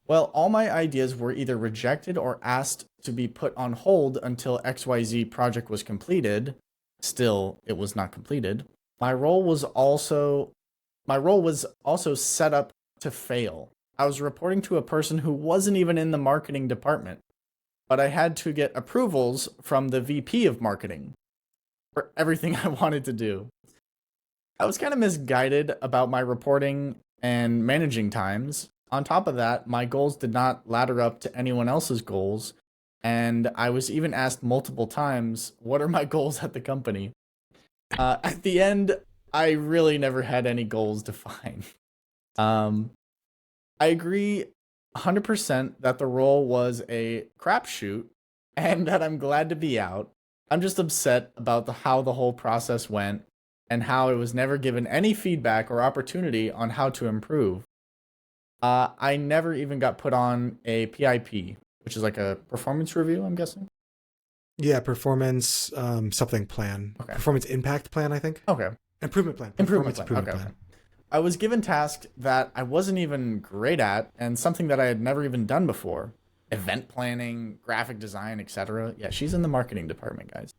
Well, all my ideas were either rejected or asked to be put on hold until XYZ project was completed. Still, it was not completed. My role was also set up to fail. I was reporting to a person who wasn't even in the marketing department, but I had to get approvals from the VP of marketing for everything I wanted to do. I was kind of misguided about my reporting and managing times. On top of that, my goals did not ladder up to anyone else's goals, and I was even asked multiple times, what are my goals at the company? At the end, I really never had any goals defined. I agree 100% that the role was a crapshoot and that I'm glad to be out. I'm just upset about how the whole process went and how I was never given any feedback or opportunity on how to improve. I never even got put on a PIP, which is like a performance review, I'm guessing. Yeah, performance something plan. Okay. Performance impact plan, I think. Okay. Improvement plan. Improvement Performance plan. Okay. I was given tasks that I wasn't even great at and something that I had never even done before. Event planning, graphic design, etc. Yeah, she's in the marketing department, guys.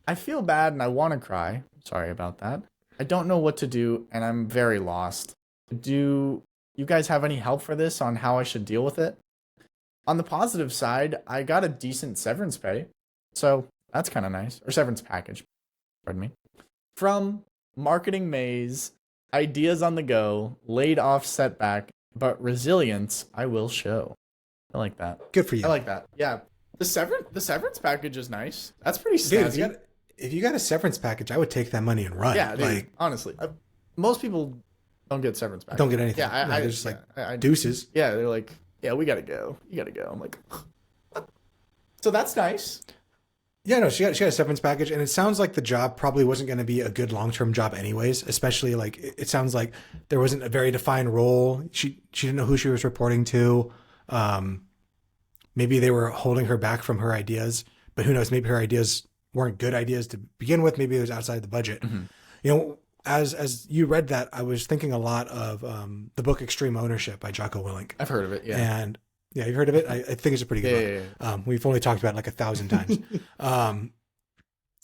I feel bad and I want to cry. Sorry about that. I don't know what to do and I'm very lost. Do you guys have any help for this on how I should deal with it? On the positive side, I got a decent severance pay. So that's kind of nice. Or severance package. Pardon me. From marketing maze, ideas on the go, laid off setback, but resilience I will show. I like that. Good for you. I like that. Yeah. The severance package is nice. That's pretty snazzy. Dude, if you got a severance package, I would take that money and run. Yeah, dude, honestly. Most people don't get severance packages. Don't get anything. Yeah, they're just deuces. Yeah, they're like, yeah, we gotta go. You gotta go. I'm like, what? So that's nice. Yeah, no, she got a severance package, and it sounds like the job probably wasn't going to be a good long-term job anyways, especially like it sounds like there wasn't a very defined role. She didn't know who she was reporting to. Maybe they were holding her back from her ideas, but who knows, maybe her ideas weren't good ideas to begin with. Maybe it was outside the budget. Mm-hmm. You know, as you read that, I was thinking a lot of the book Extreme Ownership by Jocko Willink. I've heard of it, yeah. And yeah, you've heard of it? I think it's a pretty good book. Yeah. We've only talked about it like 1,000 times.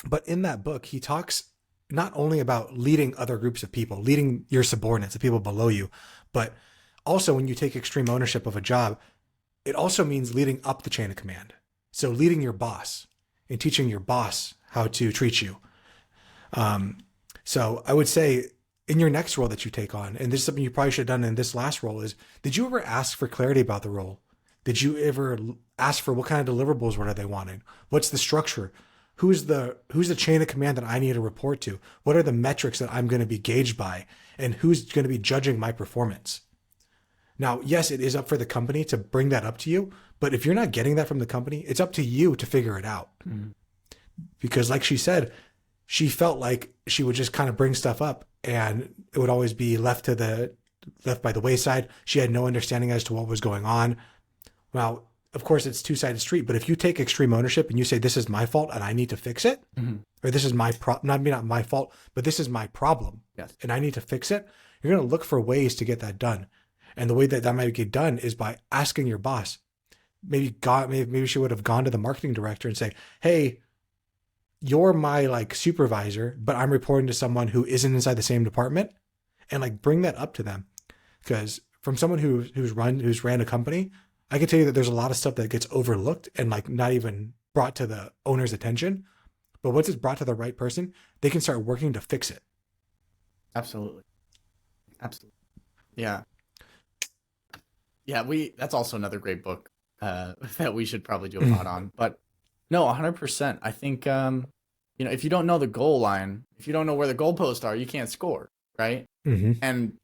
But in that book, he talks not only about leading other groups of people, leading your subordinates, the people below you, but also when you take extreme ownership of a job, it also means leading up the chain of command. So leading your boss and teaching your boss how to treat you. So I would say in your next role that you take on, and this is something you probably should have done in this last role, is did you ever ask for clarity about the role? Did you ever ask for what kind of deliverables were they wanting? What's the structure? Who's the chain of command that I need to report to? What are the metrics that I'm going to be gauged by? And who's going to be judging my performance? Now, yes, it is up for the company to bring that up to you, but if you're not getting that from the company, it's up to you to figure it out. Mm-hmm. because like she said, she felt like she would just kind of bring stuff up and it would always be left by the wayside. She had no understanding as to what was going on. Well, of course, it's two-sided street, but if you take extreme ownership and you say, this is my fault and I need to fix it, or this is not my fault, but this is my problem, Yes. and I need to fix it, you're going to look for ways to get that done. And the way that that might get done is by asking your boss. Maybe she would have gone to the marketing director and say, hey, you're my like supervisor, but I'm reporting to someone who isn't inside the same department, and like bring that up to them. Because from someone who's ran a company, I can tell you that there's a lot of stuff that gets overlooked and like not even brought to the owner's attention. But once it's brought to the right person, they can start working to fix it. Absolutely. Absolutely. Yeah. Yeah, that's also another great book that we should probably do a lot on. But no, 100%. I think if you don't know the goal line, if you don't know where the goalposts are, you can't score, right? Mm-hmm. And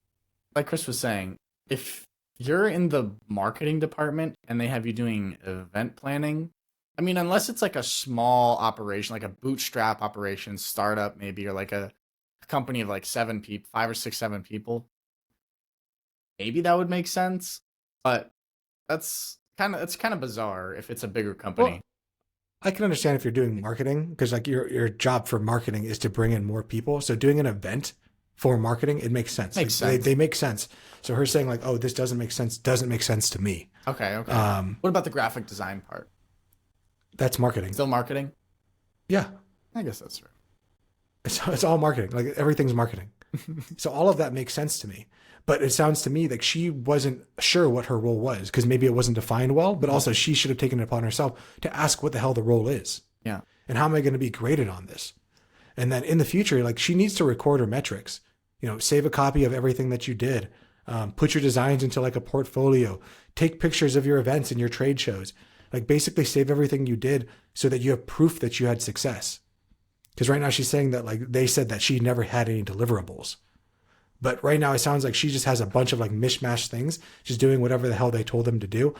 like Chris was saying, if you're in the marketing department and they have you doing event planning, I mean, unless it's like a small operation, like a bootstrap operation, startup maybe, or like a company of like 7 people, 5 or 6, 7 people, maybe that would make sense. But it's kind of bizarre if it's a bigger company. Well, I can understand if you're doing marketing, because like your job for marketing is to bring in more people. So doing an event for marketing, it makes sense. They make sense. So her saying like, oh, this doesn't make sense to me. Okay. What about the graphic design part? That's marketing. Still marketing? Yeah. I guess that's true. It's all marketing. Like everything's marketing. So all of that makes sense to me. But it sounds to me like she wasn't sure what her role was, because maybe it wasn't defined well, but also she should have taken it upon herself to ask what the hell the role is. Yeah. And how am I going to be graded on this? And then in the future, like she needs to record her metrics, save a copy of everything that you did, put your designs into like a portfolio, take pictures of your events and your trade shows, like basically save everything you did so that you have proof that you had success. Because right now she's saying that like they said that she never had any deliverables. But right now it sounds like she just has a bunch of like mishmash things. She's doing whatever the hell they told them to do.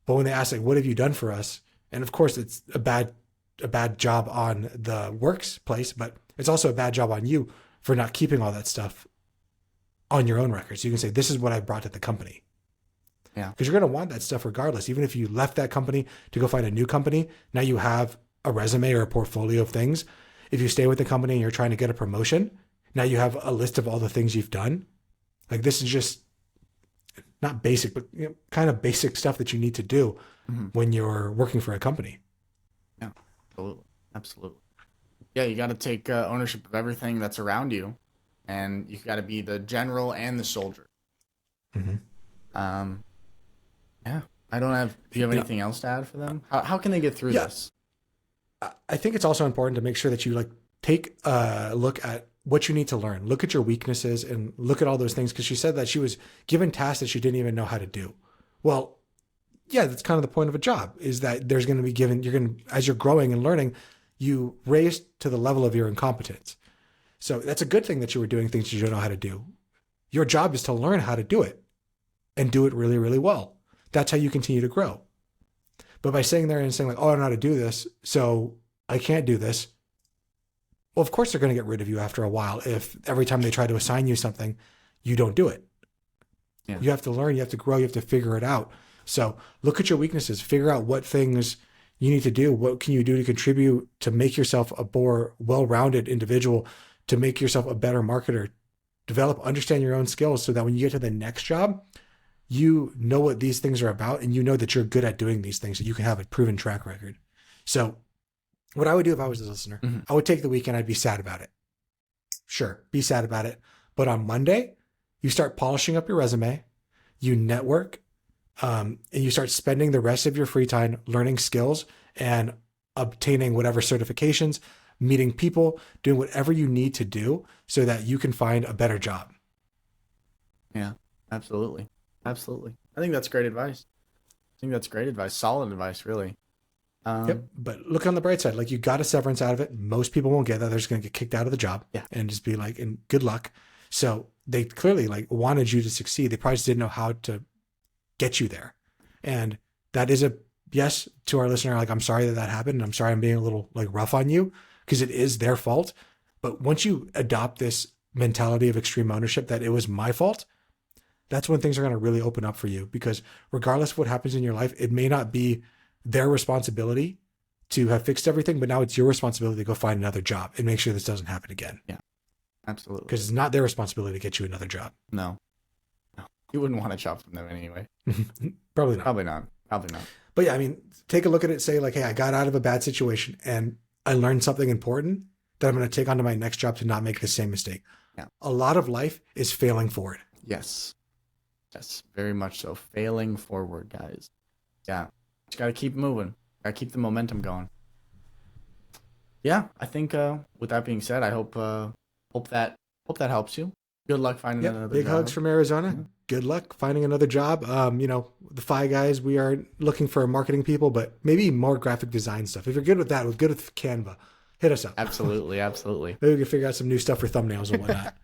But when they ask like, what have you done for us? And of course it's a bad job on the workplace, but it's also a bad job on you for not keeping all that stuff on your own record. So you can say, this is what I brought to the company. Yeah. Because you're going to want that stuff regardless. Even if you left that company to go find a new company, now you have a resume or a portfolio of things. If you stay with the company and you're trying to get a promotion, now you have a list of all the things you've done. Like this is just not basic, but kind of basic stuff that you need to do when you're working for a company. Yeah, absolutely. Yeah, you got to take ownership of everything that's around you, and you got to be the general and the soldier. Yeah, I don't have. Do you have anything else to add for them? How can they get through this? I think it's also important to make sure that you like take a look at what you need to learn. Look at your weaknesses and look at all those things. Because she said that she was given tasks that she didn't even know how to do. Well, yeah, that's kind of the point of a job, is that there's going to be as you're growing and learning, you raise to the level of your incompetence. So that's a good thing that you were doing things you don't know how to do. Your job is to learn how to do it and do it really, really well. That's how you continue to grow. But by saying there and saying like, oh, I don't know how to do this, so I can't do this. Well, of course they're going to get rid of you after a while if every time they try to assign you something, you don't do it. Yeah. You have to learn, you have to grow, you have to figure it out. So look at your weaknesses, figure out what things you need to do. What can you do to contribute to make yourself a more well-rounded individual, to make yourself a better marketer, understand your own skills so that when you get to the next job, you know what these things are about and you know that you're good at doing these things, that you can have a proven track record. So what I would do if I was a listener, I would take the weekend, I'd be sad about it. Sure, be sad about it. But on Monday, you start polishing up your resume, you network, and you start spending the rest of your free time learning skills and obtaining whatever certifications, meeting people, doing whatever you need to do so that you can find a better job. Yeah, absolutely. I think that's great advice. Solid advice, really. Yep. But look on the bright side. Like you got a severance out of it. Most people won't get that. They're just going to get kicked out of the job and just be like, and good luck. So they clearly like wanted you to succeed. They probably just didn't know how to get you there. And that is a yes, to our listener, like, I'm sorry that happened. And I'm sorry I'm being a little like rough on you, because it is their fault. But once you adopt this mentality of extreme ownership that it was my fault, that's when things are going to really open up for you, because regardless of what happens in your life, it may not be their responsibility to have fixed everything, but now it's your responsibility to go find another job and make sure this doesn't happen again. Yeah, absolutely. Because it's not their responsibility to get you another job. No. You wouldn't want a job from them anyway. Probably not. Probably not. But yeah, I mean, take a look at it, say like, hey, I got out of a bad situation and I learned something important that I'm going to take onto my next job to not make the same mistake. Yeah. A lot of life is failing forward. Yes, very much so. Failing forward, guys. Yeah, just gotta keep moving. Gotta keep the momentum going. Yeah, I think with that being said, I hope that helps you. Good luck finding another big job. hugs from Arizona. Yeah. Good luck finding another job. The Fi Guys, we are looking for marketing people, but maybe more graphic design stuff. If you're good with that, good with Canva, hit us up. Absolutely. Maybe we can figure out some new stuff for thumbnails and whatnot.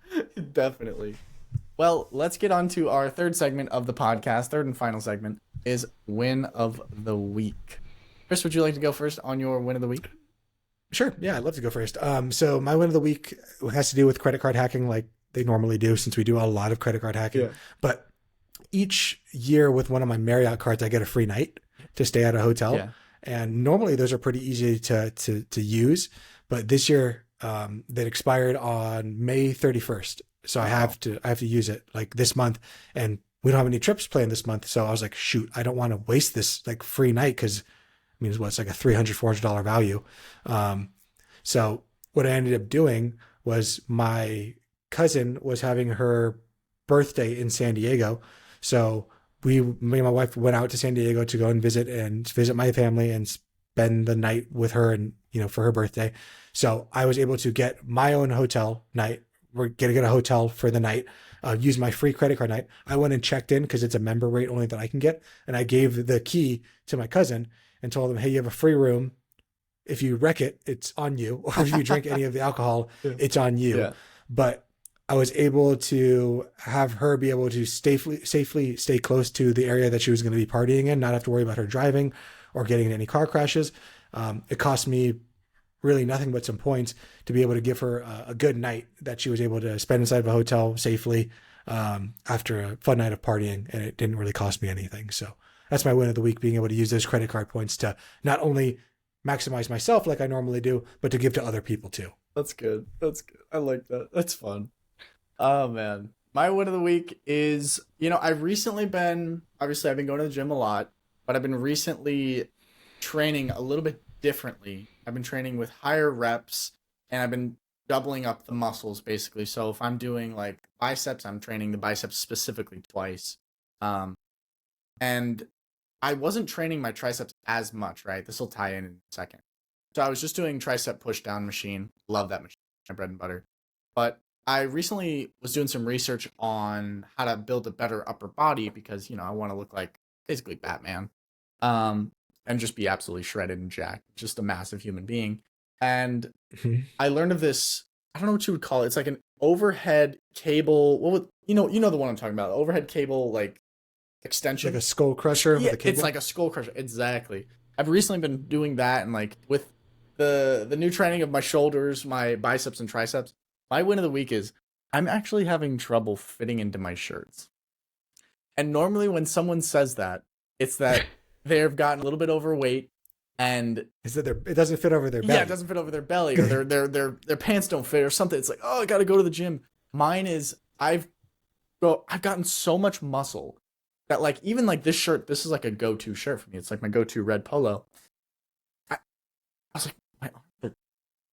Definitely. Well, let's get on to our third segment of the podcast. Third and final segment is Win of the Week. Chris, would you like to go first on your Win of the Week? Sure. Yeah, I'd love to go first. So my Win of the Week has to do with credit card hacking, like they normally do, since we do a lot of credit card hacking. Yeah. But each year with one of my Marriott cards, I get a free night to stay at a hotel. Yeah. And normally those are pretty easy to use. But this year, that expired on May 31st. So I have to use it like this month, and we don't have any trips planned this month. So I was like, shoot, I don't want to waste this like free night, because I mean, it's like a $300, $400 value. So what I ended up doing was my cousin was having her birthday in San Diego. So me and my wife went out to San Diego to go and visit my family and spend the night with her, and for her birthday. So I was able to get my own hotel night. We're going to get a hotel for the night, use my free credit card night. I went and checked in because it's a member rate only that I can get. And I gave the key to my cousin and told him, hey, you have a free room. If you wreck it, it's on you. Or if you drink any of the alcohol, it's on you. Yeah. But I was able to have her be able to safely stay close to the area that she was going to be partying in, not have to worry about her driving or getting in any car crashes. It cost me really nothing but some points to be able to give her a good night that she was able to spend inside of a hotel safely after a fun night of partying, and it didn't really cost me anything. So that's my Win of the Week, being able to use those credit card points to not only maximize myself like I normally do, but to give to other people too. That's good. I like that. That's fun. Oh man. My Win of the Week is, I've recently been going to the gym a lot, but I've been recently training a little bit differently. I've been training with higher reps, and I've been doubling up the muscles basically. So if I'm doing like biceps, I'm training the biceps specifically twice. And I wasn't training my triceps as much, right? This will tie in a second. So I was just doing tricep push down machine. Love that machine, my bread and butter. But I recently was doing some research on how to build a better upper body, because, I want to look like basically Batman. And just be absolutely shredded and jacked, just a massive human being. And I learned of this, I don't know what you would call it. It's like an overhead cable. You know the one I'm talking about. Overhead cable, like extension. Like a skull crusher. Yeah, with a cable. It's like a skull crusher. Exactly. I've recently been doing that, and like with the new training of my shoulders, my biceps and triceps, my Win of the Week is I'm actually having trouble fitting into my shirts. And normally when someone says that, it's that they've gotten a little bit overweight, and is that it doesn't fit over their belly. Yeah, it doesn't fit over their belly, or their pants don't fit or something. It's like, oh, I got to go to the gym. Mine is I've gotten so much muscle that like even like this shirt, this is like a go-to shirt for me. It's like my go-to red polo. I was like, my arms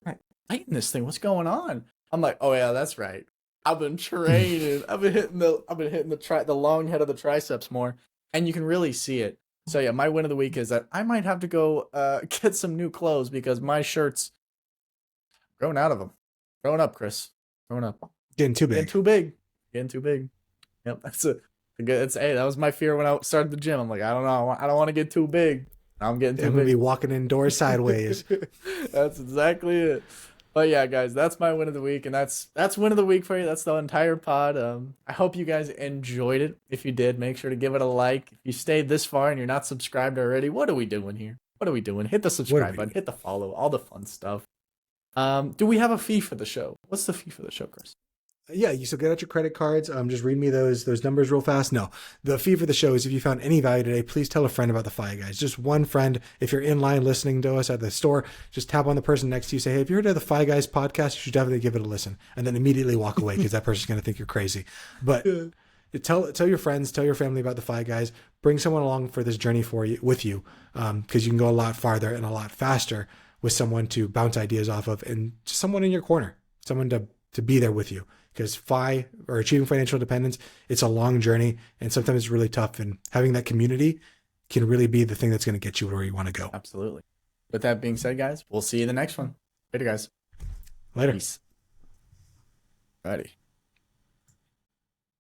are tighten this thing. What's going on? I'm like, oh yeah, that's right. I've been training. I've been hitting the long head of the triceps more, and you can really see it. So yeah, my Win of the Week is that I might have to go get some new clothes, because my shirts growing out of them. Growing up, Chris. Growing up. Getting too big. Getting too big. Yep, that's it. Hey, that was my fear when I started the gym. I'm like, I don't know. I don't want to get too big. Now I'm getting too big. I'm going to be walking indoors sideways. That's exactly it. But yeah, guys, that's my win of the week, and that's win of the week for you. That's the entire pod. I hope you guys enjoyed it. If you did, make sure to give it a like. If you stayed this far and you're not subscribed already, what are we doing here? What are we doing? Hit the subscribe button, hit the follow, all the fun stuff. Do we have a fee for the show? What's the fee for the show, Chris? Yeah, you still get out your credit cards. Just read me those numbers real fast. No, the fee for the show is if you found any value today, please tell a friend about the Fi Guys. Just one friend. If you're in line listening to us at the store, just tap on the person next to you. Say, hey, have you heard of the Fi Guys podcast? You should definitely give it a listen, and then immediately walk away because that person's going to think you're crazy. But tell your friends, tell your family about the Fi Guys. Bring someone along for this journey with you, because you can go a lot farther and a lot faster with someone to bounce ideas off of, and just someone in your corner, someone to be there with you. Because achieving financial independence, it's a long journey, and sometimes it's really tough. And having that community can really be the thing that's going to get you where you want to go. Absolutely. With that being said, guys, we'll see you in the next one. Later, guys. Later. Peace. Ready.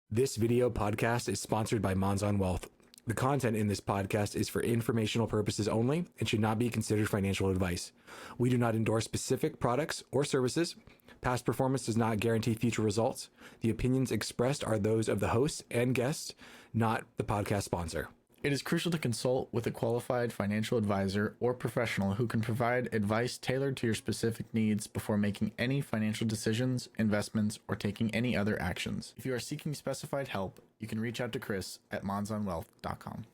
This video podcast is sponsored by Monzon Wealth. The content in this podcast is for informational purposes only and should not be considered financial advice. We do not endorse specific products or services. Past performance does not guarantee future results. The opinions expressed are those of the host and guests, not the podcast sponsor. It is crucial to consult with a qualified financial advisor or professional who can provide advice tailored to your specific needs before making any financial decisions, investments, or taking any other actions. If you are seeking specified help, you can reach out to Chris at monzonwealth.com.